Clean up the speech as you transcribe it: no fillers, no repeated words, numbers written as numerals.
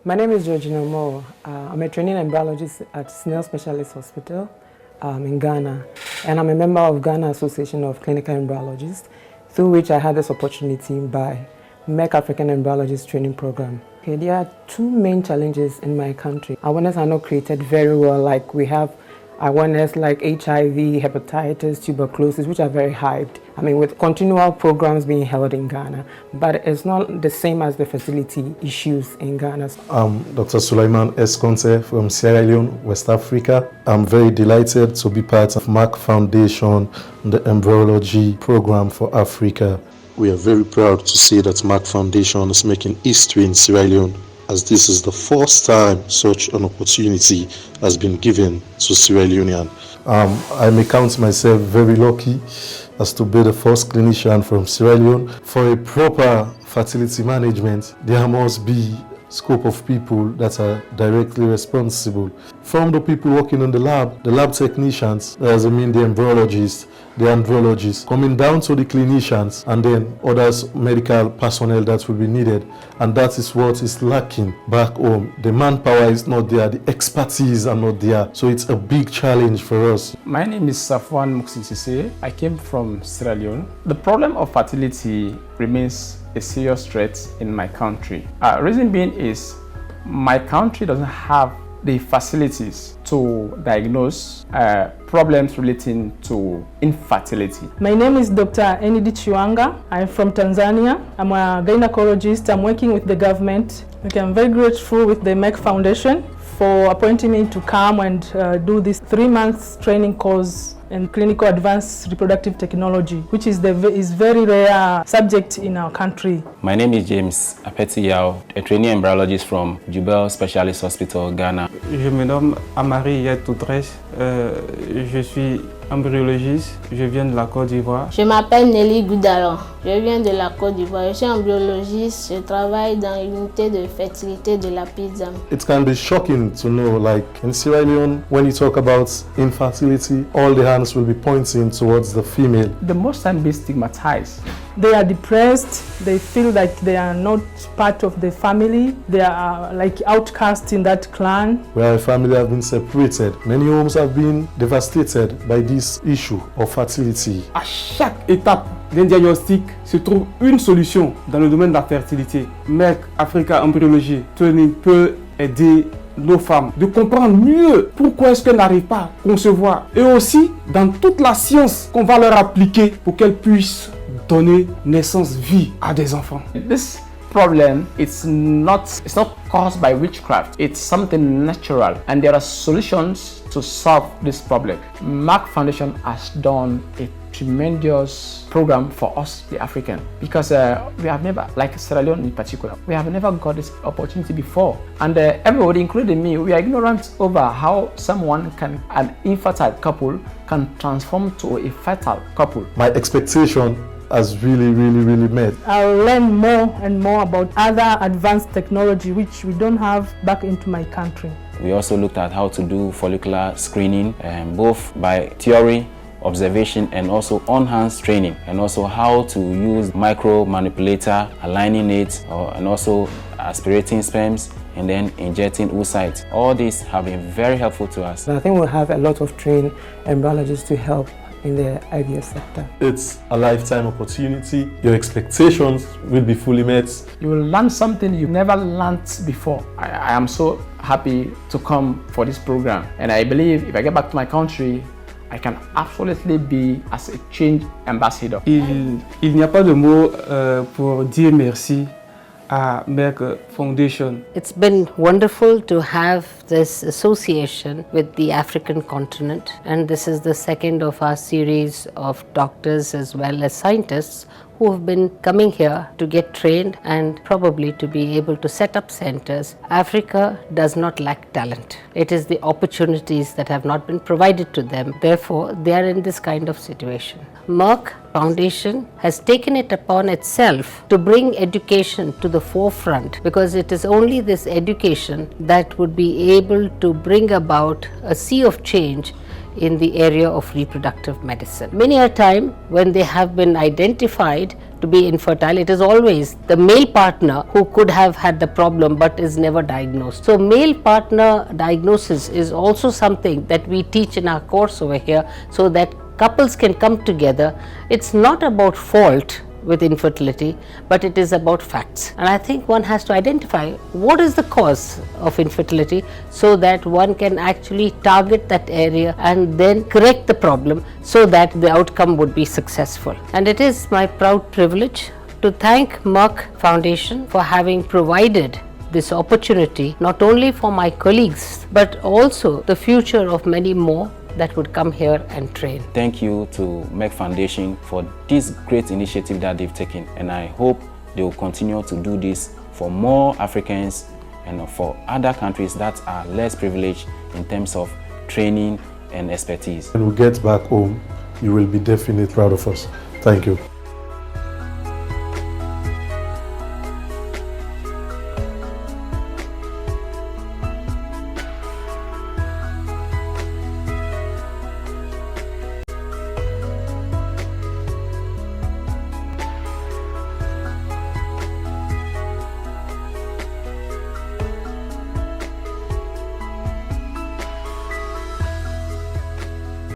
My name is Georgina Moore. I'm a training embryologist at Snail Specialist Hospital in Ghana, and I'm a member of Ghana Association of Clinical Embryologists, through which I had this opportunity by Merck African Embryologist Training Program. Okay, there are two main challenges in my country. Awareness are not created very well, like we have awareness like HIV, hepatitis, tuberculosis, which are very hyped. I mean, with continual programs being held in Ghana, but it's not the same as the fertility issues in Ghana. I'm Dr. Sulaiman Esconte from Sierra Leone, West Africa. I'm very delighted to be part of Merck Foundation, the embryology program for Africa. We are very proud to see that Merck Foundation is making history in Sierra Leone, as this is the first time such an opportunity has been given to Sierra Leonean. I may count myself very lucky as to be the first clinician from Sierra Leone. For a proper fertility management, there must be scope of people that are directly responsible. From the people working in the lab technicians, as I mean the embryologists, the andrologists, coming down to the clinicians, and then others medical personnel that will be needed. And that is what is lacking back home. The manpower is not there, the expertise are not there. So it's a big challenge for us. My name is Safwan Muksisise. I came from Sierra Leone. The problem of fertility remains a serious threat in my country. Reason being is my country doesn't have the facilities to diagnose problems relating to infertility. My name is Dr. Enidi Chiwanga. I'm from Tanzania. I'm a gynecologist. I'm working with the government. Okay, I'm very grateful with the Merck Foundation for appointing me to come and do this 3 months training course in clinical advanced reproductive technology, which is very rare subject in our country. My name is James Apeti Yao, a trainee embryologist from Jubel Specialist Hospital, Ghana. Je me nomme Amari Yetoutres. Je suis embryologiste. Je viens de la Côte d'Ivoire. Je m'appelle Nelly Goudalan. Je viens de la Côte d'Ivoire. Je suis embryologiste. Je travaille dans l'unité de fertilité de la PITSAM. It can be shocking to know, like in Sierra Leone, when you talk about infertility, all the hands will be pointing towards the female. The most time be stigmatized. They are depressed. They feel like they are not part of the family. They are like outcast in that clan. Where a family have been separated. Many homes have been devastated by this issue of fertility. À chaque étape d'un diagnostic se trouve une solution dans le domaine de la fertilité. Merck Africa Embryology Training peut aider nos femmes de comprendre mieux pourquoi est-ce qu'elles n'arrivent pas à concevoir, et aussi dans toute la science qu'on va leur appliquer pour qu'elles puissent donner naissance, vie à des enfants. This problem it's not caused by witchcraft. It's something natural, and there are solutions to solve this problem. Merck Foundation has done a tremendous program for us, the African, because we have never, like Sierra Leone in particular, we have never got this opportunity before, and everybody, including me, we are ignorant over how an infertile couple can transform to a fertile couple. My expectation has really met. I'll learn more and more about other advanced technology which we don't have back into my country. We also looked at how to do follicular screening, both by theory, observation, and also on-hands training, and also how to use micro manipulator, aligning it, and also aspirating sperms and then injecting oocytes. All these have been very helpful to us. I think we'll have a lot of trained embryologists to help in the IVF sector. It's a lifetime opportunity. Your expectations will be fully met. You will learn something you never learned before. I am so happy to come for this program, and I believe if I get back to my country, I can absolutely be as a change ambassador. Il n'y a pas de mots pour dire merci à Merck Foundation. It's been wonderful to have this association with the African continent, and this is the second of our series of doctors as well as scientists who have been coming here to get trained and probably to be able to set up centers. Africa does not lack talent. It is the opportunities that have not been provided to them. Therefore, they are in this kind of situation. Merck Foundation has taken it upon itself to bring education to the forefront, because it is only this education that would be able to bring about a sea of change in the area of reproductive medicine. Many a time when they have been identified, to be infertile. It is always the male partner who could have had the problem but is never diagnosed. So male partner diagnosis is also something that we teach in our course over here, so that couples can come together. It's not about fault with infertility, but it is about facts. And I think one has to identify what is the cause of infertility, so that one can actually target that area and then correct the problem so that the outcome would be successful. And it is my proud privilege to thank Merck Foundation for having provided this opportunity, not only for my colleagues, but also the future of many more that would come here and train. Thank you to Merck Foundation for this great initiative that they've taken, and I hope they will continue to do this for more Africans and for other countries that are less privileged in terms of training and expertise. When we get back home, you will be definitely proud of us. Thank you.